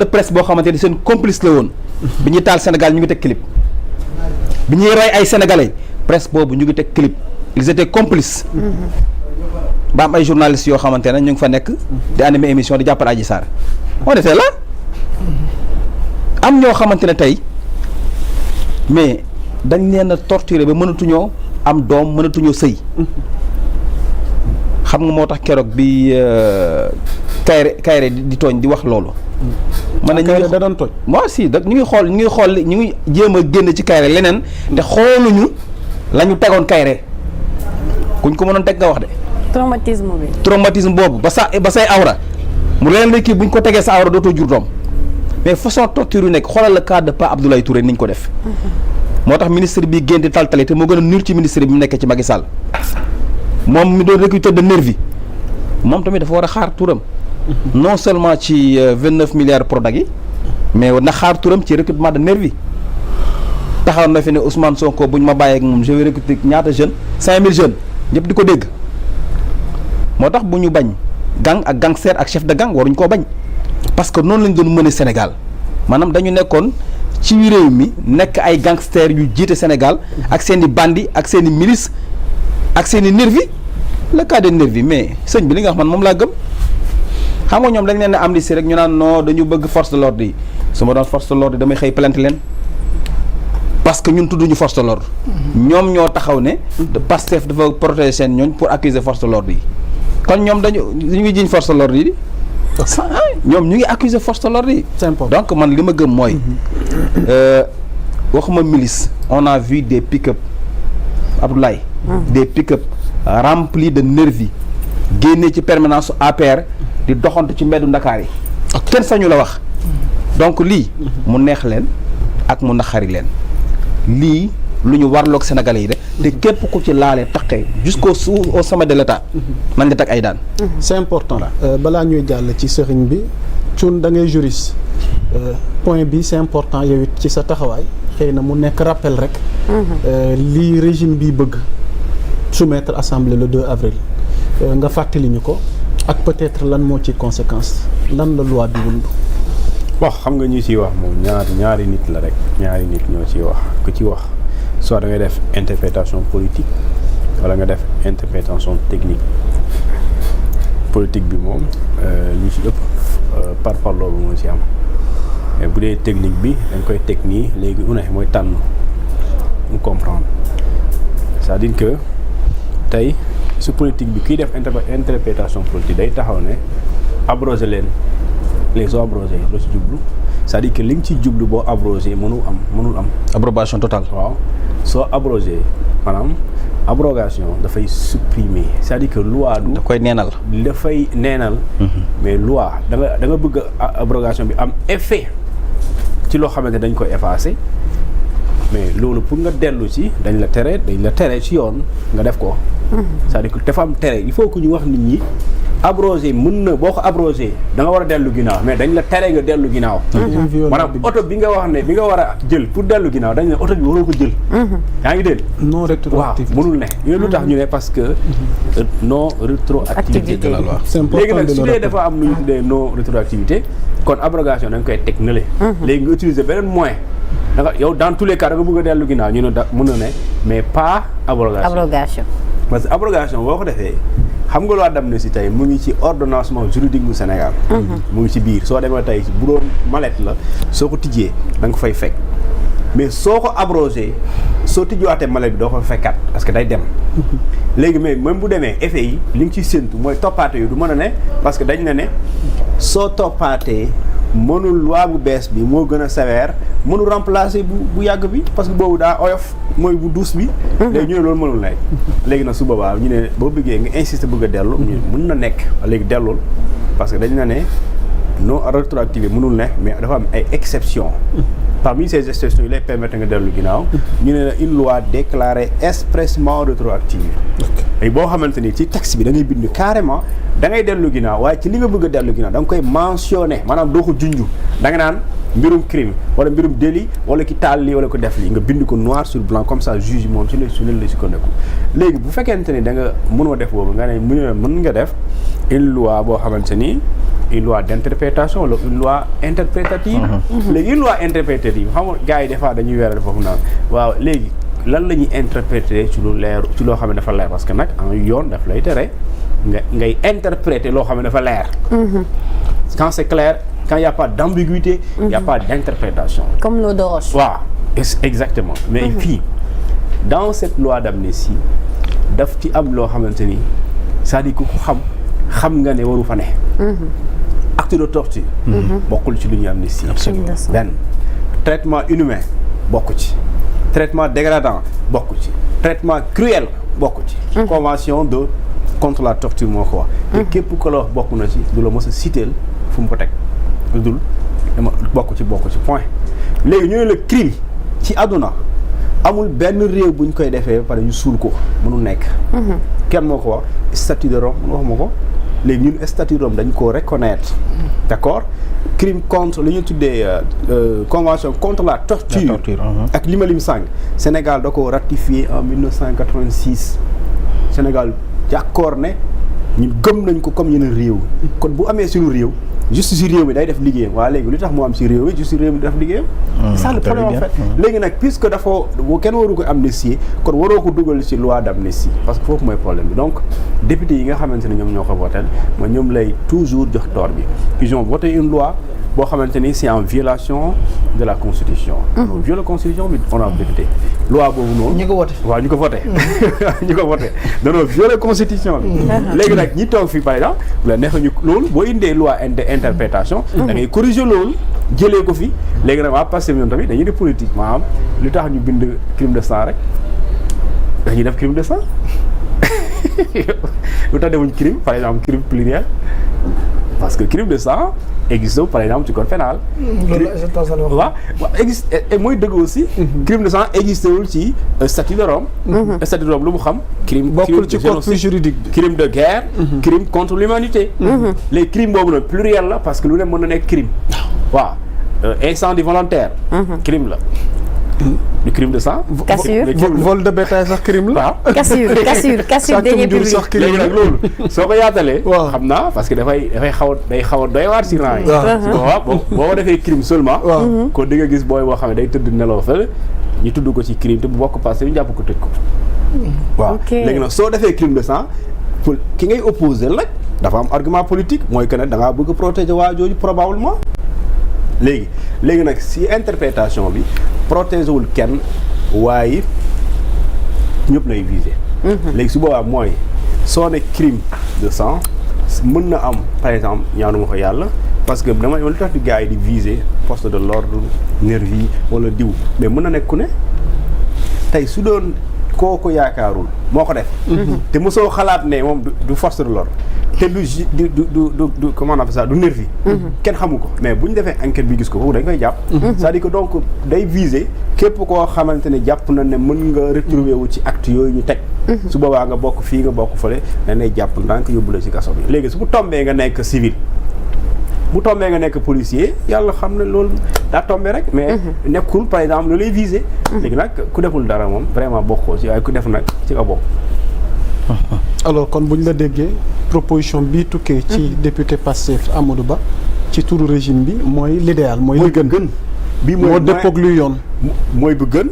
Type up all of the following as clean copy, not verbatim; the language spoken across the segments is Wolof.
de presse boo xamante ni seen complice la woon bi ñuy taal Sénégal ñu ngi teg clip bi ñuy rey ay sénégalais presse boobu ñu ngi teg clip ils étaient complices ba am ay journalistes yoo xamante ne ñu ngi fa nekk di animer émission di jàppale Adji Sarr on était là am ñoo xamante ne tey mais dañ leen a torturer ba mënatuñoo am doom mënatuñoo sëy xam nga moo tax keroog bi Kayre di tooñ di wax loolu. man ne ñu ngi da doon tooñ. moi si da ñu ngi xool ñu ngi jéem a génn ci Kayre leneen te xooluñu la ñu tegoon Kayre kuñ ko mënoon teg nga wax de. traumatisme boobu ba say awra mu leen la kii buñ ko tegee sa awra dootoo jur doom mais façon torture yu nekk xoolal le cas de Pa Abdoulaye Touré ni ñu ko def. moo tax ministre bi génn di taltale te moo gën a nur ci ministre bi mu nekkee ci Macky Sall moom mi doon recruteur de nervi moom tamit dafa war a xaar turam. non seulement ci 29 milliards Prodac yi mais na xaar turam ci recrutement de nervi taxaw na fi ne Ousmane Sonko bu ñu ma bàyyee ak moom je vais recruter ñaata jeunes 5000 jeunes ñëpp di ko dégg moo tax bu ñu bañ gang ak gangster ak chef de gang waruñu koo bañ parce que noonu lañ doon mëne Sénégal maanaam dañu nekkoon ci réew mi nekk ay gangster yu jiite Sénégal ak seen i bandi ak seen i milice ak seen i nervi le cas de nervi mais sëñ bi li nga xam man moom laa gëm. xam nga ñoom dañ leen ne amnistie rek ñu naan non dañu bëgg force de l'ordre yi su ma doon force de l'ordre yi damay xëy plainte leen parce que ñun tudduñu force de l'ordre ñoom ñoo taxaw ne Pastef dafa protéger seen ñooñ pour accuser force de l'ordre yi kon ñoom ñu ngi jiñ force de l'ordre yi ñoom ñu ngi accuser force de l'ordre yi donc man li ma gëm mooy waxuma milice on a vu des pick-up Abdoulaye des pick-up remplis de nervis génnee ci permanence APR di doxantu ci mbeddu Ndakaar yi kenn sañu la wax donc lii mu neex leen ak mu naxari leen lii lu ñu warloog Sénégalais yi de te képp ku ci laalee taqee jusqu'au sommet de l'État nañ la teg ay daan. c'est important balaa ñuy jàll ci sëriñ bi Thioune da ngay juriste point bi c'est important yow it ci sa taxawaay xëy na mu nekk rappel rek lii régime bi bëgg soumettre assemblée le 2 avril nga fàttali ñu ko ak peut-être lan moo ci conséquence lan la loi bi wund wax xam nga ñu ciy wax moom ñaari nit la rek ñaari nit ñoo ciy wax ku ci wax soit da ngay def interprétation politique wala nga def interprétation technique politique bi moom ñu ci ëpp par parloo bi moo ci am mais bu dee technique bi dañ koy teg nii léegi une mooy tànn mu comprendre c'est-à-dire que tey su politique bi kiy def interprétation politique day taxaw ne abrogé leen léegi soo abrogé loo ci jublu c'est-à-dire que li nga ci jublu boo abrogé mënul am abrogation totale. waaw soo abrogé maanaam abrogation dafay supprimer c'est-à-dire que loi du. da koy neenal. dafay neenal. mais loi da nga bëgg abrogation bi am effet ci loo xamante dañ koy effacer mais loolu pour nga dellu ci dañ la tere ci yoon nga def ko. c'est-à-dire que dafa am tere il faut que ñu wax nit ñi abrogé mën na boo ko abrogé da nga war a dellu ginnaaw mais dañ la tere nga dellu ginnaaw. maanaam oto bi nga wax ne bi nga war a jël pour dellu ginnaaw dañ ne oto bi waroo ko jël. yaa ngi dégg. non rétroactivité waaw mënul ne. yooyu lu tax ñu ne parce que non rétroactivité la loi. c'est important léegi nag su dee dafa am lu ñu tuddee non rétroactivité kon abrogation da nga koy teg nële. léegi nga utiliser beneen moyen. da nga yow dans tous les cas da nga bëgg a dellu ginnaaw ñu ne mën na ne mais pas abrogation. parce que abrogation boo ko defee xam nga loi d'amnistie tey mu ngi ci ordonnancement juridique bu Sénégal. mu ngi ci biir soo demee tey bu doon mallette la soo ko tijjee da nga ko fay fekk mais soo ko abrogé soo tijjiwaatee mallette bi doo ko fekkaat parce que day dem. léegi mais même bu demee effet yi li nga ciy séntu mooy toppaate yu du mën a ne parce que dañ ne soo toppaatee mënul loi bu bees bi moo gën a sévère mënul remplacer bu yàgg bi parce que boobu daa oyof mooy bu douce bi. léegi ñu ne loolu mënul nekk. léegi nag su boobaa ñu ne boo bëggee nga insister bëgg a dellu. mën na nekk léegi dellul parce que dañ ne non rétroactivé mënul ne mais dafa am ay exceptions. parmi ces exceptions yi lay permettre nga dellu ginnaaw. ñu ne la une loi déclarée expressément rétroactive. léegi boo xamante ni ci texte bi da ngay bind carrément da ngay dellu ginnaaw waaye ci li nga bëgg a dellu ginnaaw da nga koy mentionné maanaam doo ko junju da nga naan mbirum crime wala mbirum délit wala ki taal lii wala ko def lii nga bind ko noir sur blanc comme ça juge moom su leen la sukkandiku. léegi bu fekkente ni da nga mënoo def boobu nga ne mën nga def une loi boo xamante ni une loi d'interprétation wala une loi interprétative. léegi une loi interprétative xam nga gars yi des fois dañuy weeral foofu naan waaw léegi lan la ñuy interpréter ci lu leer ci loo xam ne dafa leer parce que nag am yoon daf lay tere ngay interpréter loo xam ne dafa leer. quand c'est clair quand il y a pas d'ambiguïté. il y a pas d'interprétation. comme l'eau de roche. waaw exactement mais fii dans cette loi d'amnistie daf ci am loo xamante ni c'est-à-dire que ku xam nga ne waru fa ne. acte de torture. bokkul ci lu ñuy amnistie. absolument benn traitement inhumain bokku ci. traitement dégradant bokku ci. traitement cruel bokku ci. convention de contre la torture moo ko wax. te képp ko la wax bokk na ci du la mos a citeel fu mu ko teg lu dul dama bokk ci point. léegi ñu ne la crime ci àdduna amul benn réew bu ñu koy defee ba pare ñu suul ko mënul nekk. kenn moo ko wax statut de Rome wax ma ko léegi ñun statut de Rome dañ koo reconnaître d'accord crime contre li ñu tuddee convention contre la torture ak li ma lim sàng Sénégal da ko ratifié en 1986 Sénégal d'accord ne ñun gëm nañ ko comme yeneen réew kon bu amee suñu réew juste si réew mi day def liggéeyam waaye léegi lu tax moo am si réew mi juste si réew mi def liggéeyam. c'est ça le problème en fait. léegi nag puisque dafa kenn waru ko amnistie kon waroo ko dugal ci loi d'amnistie parce que foofu mooy problème bi donc député yi nga xamante ne ñoom ñoo ko voté mooy ñoom lay toujours jox tort bi ils ont voté une loi boo xamante ni c'est en violation de la constitution. donc viole constitution bi on a député loi boobu noonu. ñi ko voté waaw ñu ko voté ñu ko voté dañoo viole constitution bi. léegi nag ñi toog fii par exemple bu la neexee ñu loolu boo indee loi interprétation. da ngay corriger loolu jëlee ko fi léegi nag waa Pastef ñoom tamit dañuy def politique maanaam lu tax ñu bind crime de sang rek dañuy def crime de sang lu tax defuñ crime par exemple crime pluriel parce que crime de sang existe par exemple ci code pénal. waaw existe mooy dëgg aussi. crime de sang existé wul ci statut de Rome. statut de Rome lu mu xam. crime bokkul ci corpus juridique bi. crime de guerre. crime contre l'humanité. les crimes boobu nag pluriel la parce que lu ne mën na nekk crime. waaw incendie volontaire. crime la. du crime de sang. cassure vol de bétail sax crime la. waaw cassure deniers publics. léegi nag loolu soo ko yaatalee. xam naa parce que dafay xaw a doy waar si rang yi. waaw boo defee crime seulement. kon di nga gis booy boo xam ne day tëdd nelaw fële ñu tudd ko ci crime te bu bokk passé ñu jàpp ko tëj ko. waaw léegi nag soo defee crime de sang pour ki ngay opposé nag dafa am argument politique mooy que ne da ngaa bëgg a protéger waa jooju probablement. léegi nag si interprétation bi protéger wul kenn waaye ñëpp lay viser. léegi su boobaa mooy soo ne crime de sang mën na am par exemple ñaanuma ko yàlla parce que dama lu tax di gars yi di viser poste de l'ordre nervi wala diw mais mën na nekk ku ne tey su doon kooku yaakaarul moo ko def. te mosoo xalaat ne moom du force de l'ordre te du comment on appelle ça du nervi kenn xamu ko mais bu ñu defee enquête bi gis ko foofu dañ koy jàpp. c'est-à-dire que donc day viser képp koo xamante ne jàpp na ne mën nga retrouver wu ci acte yooyu ñu teg. su boobaa nga bokk fii nga bokk fële dañ lay jàpp ndànk yóbbu la ci kaso bi léegi su bu tombee nga nekk civil. bu tombee nga nekk policier yàlla xam ne loolu daa tombé rek mais nekkul par exemple lu lay viser. léegi nag ku deful dara moom vraiment bokkoo ci waaye ku def nag ci nga bokk. alors kon bu ñu la déggee proposition bii tukkee ci député Pastef Amadou Ba ci turu régime bi mooy l'idéal mooy li gën bii moo dëppoog luy yoon mooy bu gën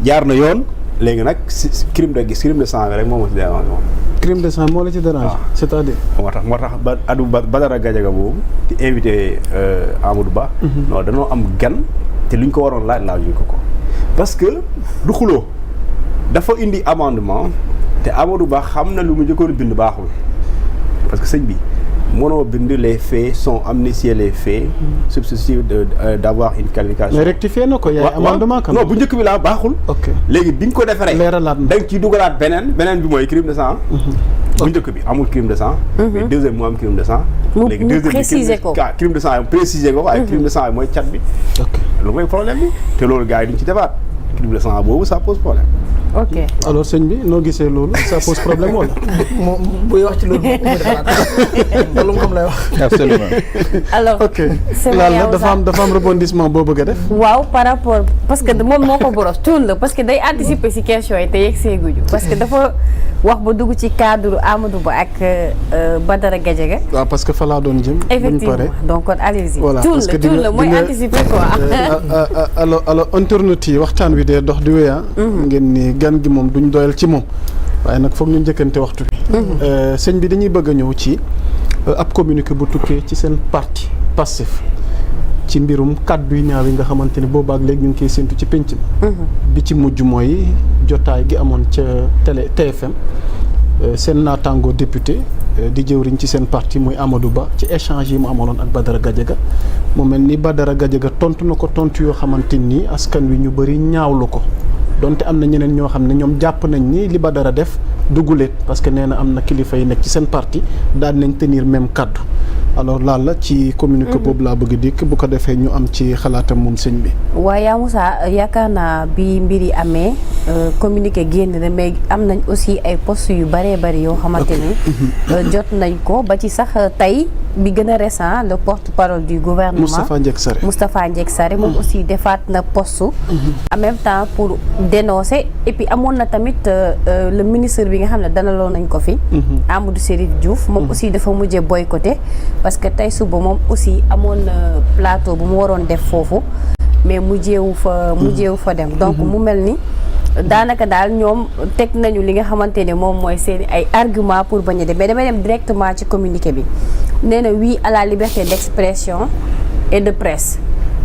jaar na yoon léegi nag crime de sang rek moom moo ci dérange moom crime de sang moo la ci dérange c'est-à-dire moo tax ba Adou Badara Gadiaga boobu di invité Amadou Ba non dañoo am gan te lu ñu ko waroon laajuñ ko parce que du xuloo dafa indi amendement te Amadou Ba xam na lu mu njëkkoon bind baaxul parce que sëñ bi mënoo bind les faits sont amnistiés les faits substitut d'avoir une qualification. mais rectifié na ko yaay amendement kan non bu njëkk bi laa baaxul. ok léegi bi nga ko defaree. leeralaat na da nga ciy dugalaat beneen bi mooy crime de sang. bu njëkk bi amul crime de sang. mais deuxième mu am crime de sang. léegi deuxième bi préciser ko crime de sang préciser ko waaye crime de sang bi mooy cat bi. ok loolu mooy problème bi te loolu gars yi duñ ci defaat crime de sang boobu ça pose problème. ok alors sëñ bi noo gisee loolu ça pose problème wala. moom buy wax ci loolu moom mu defaraat loolu mu xam lay wax. absolument. alors ok laal la dafa am rebondissement boo bëgg a def. waaw par rapport parce que moom moo ko boros tuun la parce que day anticiper ci question yi te yegg seeguñu parce que dafa wax ba dugg ci cadre Amadou Ba ak Badara Gadiaga. waaw parce que fa laa doon jëm. effectivement donc kon allez-y. voilà parce que tuun la mooy anticiper quoi. alors internautes yi waxtaan wi dee dox di wéy ngeen ni gan gi moom duñ doyal ci moom waaye nag foog ñu njëkkante waxtu bi. sëñ bi dañuy bëgg a ñëw ci ab communiqué bu tukkee ci seen parti Pastef ci mbirum kàddu yu ñaaw yi nga xamante ni boobaak léegi ñu ngi koy séntu ci pénc mi. bi ci mujj mooy jotaay gi amoon ca télé TFM seen naataango député di jëwriñ ci seen parti muy Amadou Ba ci échange yi mu amaloon ak Badara Gadiaga mu mel ni Badara Gadiaga tontu na ko tontu yoo xamante ni askan wi ñu bëri ñaawlu ko donte am na ñeneen ñoo xam ne ñoom jàpp nañ ni li Badara def dugguleet parce que nee na am na kilifa yi nekk ci seen parti daal nañ tenir même kaddu alors laal la ci communiqué boobu laa bëgg dikk bu ko defee ñu am ci xalaatam moom sëñ bi. waaw yaa Moussa yaakaar naa bi mbir yi amee communiqué génn na mais am nañ aussi ay postes yu bëree bëri yoo xamante ni jot nañ ko ba ci sax tey bi gën a récent le porte-parole du gouvernement Moustapha Ndiack Sarré moom aussi defaat na poste en même temps pour dénoncer et puis amoon na tamit le ministre bi nga xam ne danaloon nañ ko fi Amadou Chérif Diouf moom aussi dafa mujjee boycotté parce que tey suba moom aussi amoon na plateau bu mu waroon def foofu mais mujjeewu fa dem donc mu mel ni daanaka daal ñoom teg nañu li nga xamante ne moom mooy seen ay argument pour bañ a dem mais damay dem directement ci communiqué bi nee na oui à la liberté d'expression et de presse,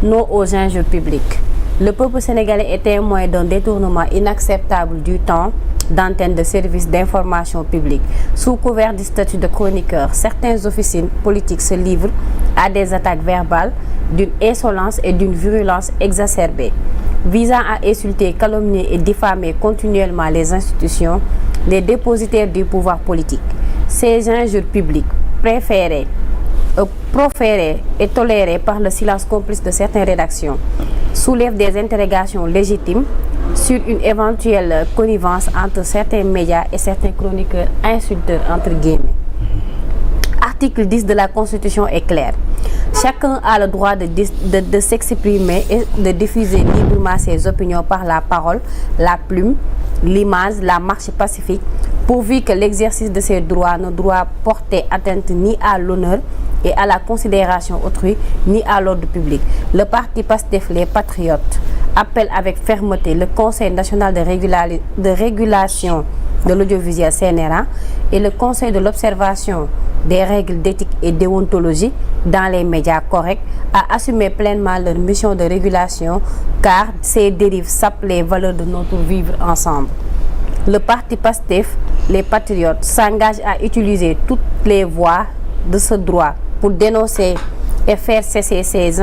non aux injures publiques. Le peuple sénégalais est témoin d'un détournement inacceptable du temps d'antenne de services d'information publique. Sous couvert du statut de chroniqueur, certaines officines politiques se livrent à des attaques verbales d'une insolence et d'une virulence exacerbée, visant à insulter, calomnier et diffamer continuellement les institutions, les dépositaires du pouvoir politique. Ces injures publiques proférées et tolérées par le silence complice de certaines rédactions soulèvent des interrogations légitimes sur une éventuelle connivence entre certains médias et certains chroniqueurs insulteurs entre guillemets. Article 10 de la Constitution est clair. Chacun a le droit de s'exprimer et de diffuser librement ses opinions par la parole, la plume, l'image, la marche pacifique, pourvu que l'exercice de ces droits ne doit porter atteinte ni à l'honneur et à la considération autrui, ni à l'ordre public. Le parti PASTEF, les Patriotes, appelle avec fermeté le Conseil national de régulation de l'audiovisuel CNRA et le Conseil de l'observation des règles d'éthique et déontologie dans les médias corrects à assumer pleinement leur mission de régulation car ces dérives sapent les valeurs de notre vivre ensemble. Le parti PASTEF, les Patriotes, s'engage à utiliser toutes les voies de ce droit pour dénoncer et faire cesser ces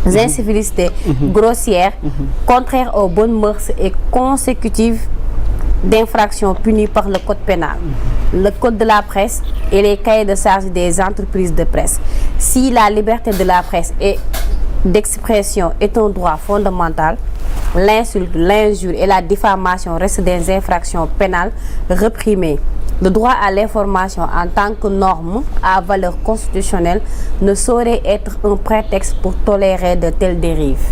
incivilités grossières, contraires aux bonnes mœurs et consécutives d'infractions punies par le code pénal, le code de la presse et les cahiers de charges des entreprises de presse. Si la liberté de la presse et d'expression est un droit fondamental, l'insulte, l'injure et la diffamation restent des infractions pénales réprimées. Le droit à l'information en tant que norme à valeur constitutionnelle ne saurait être un prétexte pour tolérer de telles dérives.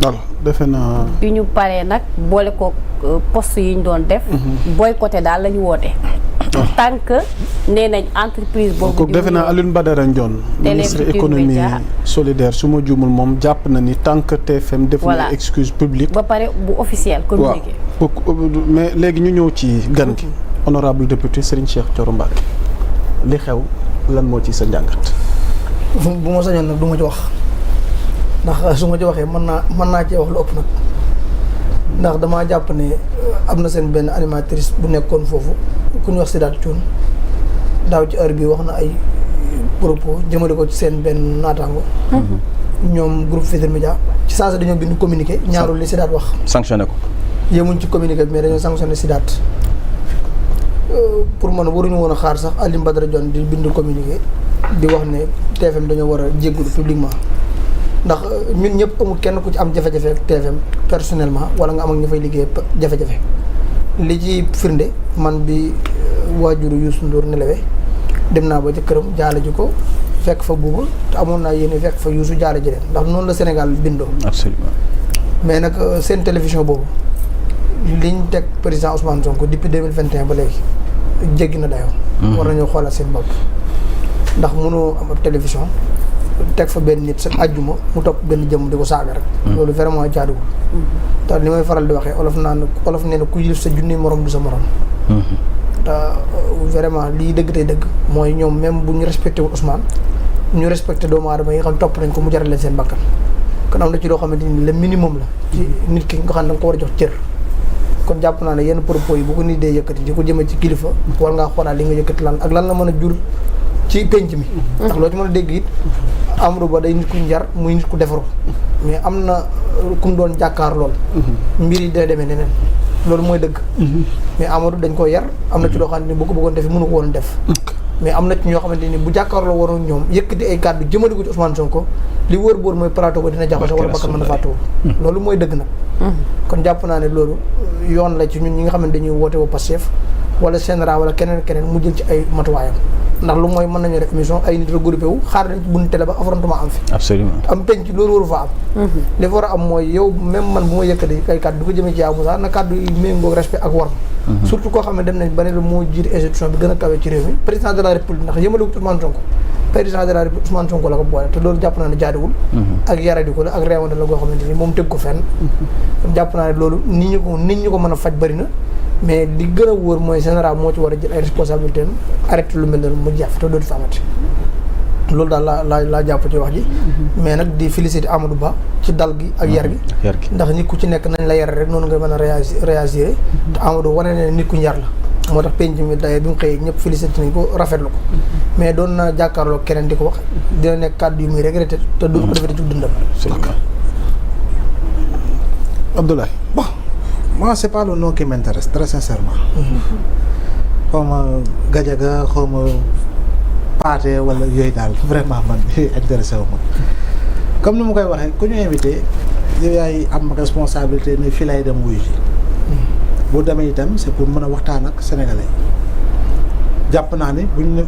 alors defe naa. bi ñu paree nag boole ko poste yi ñu doon def. boycotté daal la ñu woote. tant que nee nañ entreprise boobu. kooku defe naa Alioune Badara Ndione. ministre économie solidaire su ma juumul moom jàpp na ni tant que TFM. def na excuse publique. ba pare bu officiel communiqué. mais léegi ñu ñëw ci gan gi. honorable député Serigne Cheikh Thioro Mbacké li xew lan moo ci sa njàngat. bu ma sañoon nag du ma ci wax ndax su ma ci waxee mën naa cee wax lu ëpp nag ndax damaa jàpp ne am na seen benn animatrice bu nekkoon foofu ku ñuy wax Sidaat Thioune daaw ci heure bi wax na ay propos jëmale ko ci seen benn naataango. ñoom groupe Futurs Médias ci saa si dañoo bind communiqué ñaarul li Sidaat wax. sanctionné ko. yemuñ ci communiqué bi mais dañoo sanctionné Sidaat. pour man waruñu woon a xaar sax Alioune Badara Ndione di bind communiqué di wax ne TFM dañoo war a jéggalu publiquement ndax ñun ñëpp amul kenn ku ci am jafe-jafe ak TFM personnellement wala nga am ak ña fay liggéey jafe-jafe li ci firnde man bi waajuru Youssou Ndour nelawee dem naa ba ca këram jaale ji ko fekk fa buuba te amoon naa yéene fekk fa Youssou jaale ji leen ndax noonu la Sénégal bindoo. Absolument. mais nag seen télévision boobu liñ teg président Ousmane Sonko depuis 2021 ba léegi jéggi na dayoo. war nañoo xoolal seen bopp ndax mënoo am ab télévision teg fa benn nit sa àjjuma mu topp benn jëmm di ko saaga rek. loolu vraiment jaaduwul. te li may faral di waxee olof nee na ku yilif sa junni morom du sa morom. te vraiment lii dëgg tey dëgg mooy ñoom même bu ñu respecté wul Ousmane ñu respecté doomu aadama yi nga xam topp nañ ko mu jaral leen seen bakkan kon am na ci loo xamante ni le minimum la ci nit ki nga xam ne da nga ko war a jox cër. kon jàpp naa ne yenn propos yi bu ko nit dee yëkkati di ko jëmee ci kilifa war ngaa xoolaat li nga yëkkati lan ak lan la mën a jur ci penc mi. ndax loo ci mën a dégg it Amadou Ba day nit ku njar muy nit ku defaru mais am na ku mu doon jàkkaar lool. mbir yi dina demee neneen loolu mooy dëgg. mais Amadou dañ ko yar am na ci loo xamante ni bu ko bëggoon def mënu ko woon def. mais am na ci ñoo xamante ni bu jàkkaarloo waroon ñoom yëkkati ay kàddu jëmale ko ci Ousmane Sonko li wër boor mooy plateau ba dina jaxasoo wala bakkan mën a fàttuwu loolu mooy dëgg nag. kon jàpp naa ne loolu yoon la ci ñun ñi nga xam ne dañuy woote woo Pastef wala CNRA wala keneen mu jël ci ay matuwaayam ndax lu mooy mën nañu def émission ay nit regroupé wu xaar nañ ci buñu télé ba affrontement am fi. absolument am penc loolu waru fa am. li fa war a am mooy yow même man bu ma yëkkati ay kàddu du ko jëmee ci yow Moussa na kàddu yi méngóog respect ak war surtout koo xam ne dem nañ ba ne la moo jiite institution bi gën a kawe ci réew mi président de la république ndax yëmale ko Ousmane Sonko président de la république Ousmane Sonko la ko boole te loolu jàpp naa ne jaadiwul ak yaradi ko la ak réewante la goo xamante ni moom teg ko fenn kon jàpp naa ne loolu nit ñi ko mën a faj bëri na mais li gën a wóor mooy général moo ci war a jël ay responsabilités am arrêté lu mel noonu mu jeex te dootu fi amati loolu daal laa jàpp ci wax ji mais nag di féliciter Amadou Ba ci dal gi ak yar gi ndax nit ku ci nekk nañ la yar rek noonu nga mën a réagir te Amadou wane ne nit ku njar la moo tax penc mi daye bi mu xëyee ñëpp félicité nañ ko rafetlu ko mais doon na jàkkaarloo keneen di ko wax dina nekk kàddu yu muy regretté te du ko defee ci dundam. Abdoulaye bon moi c'est pas le nom qui m'intéresse très sincèrement. xaw ma Gadiaga xaw ma Pathé wala yooyu daal vraiment man intéressé wu ma comme ni ma koy waxee ku ñu invité yow yaay am responsabilité ne fii lay dem wuyu ji. boo demee itam c'est pour mën a waxtaan ak sénégalais jàpp naa ne buñ ne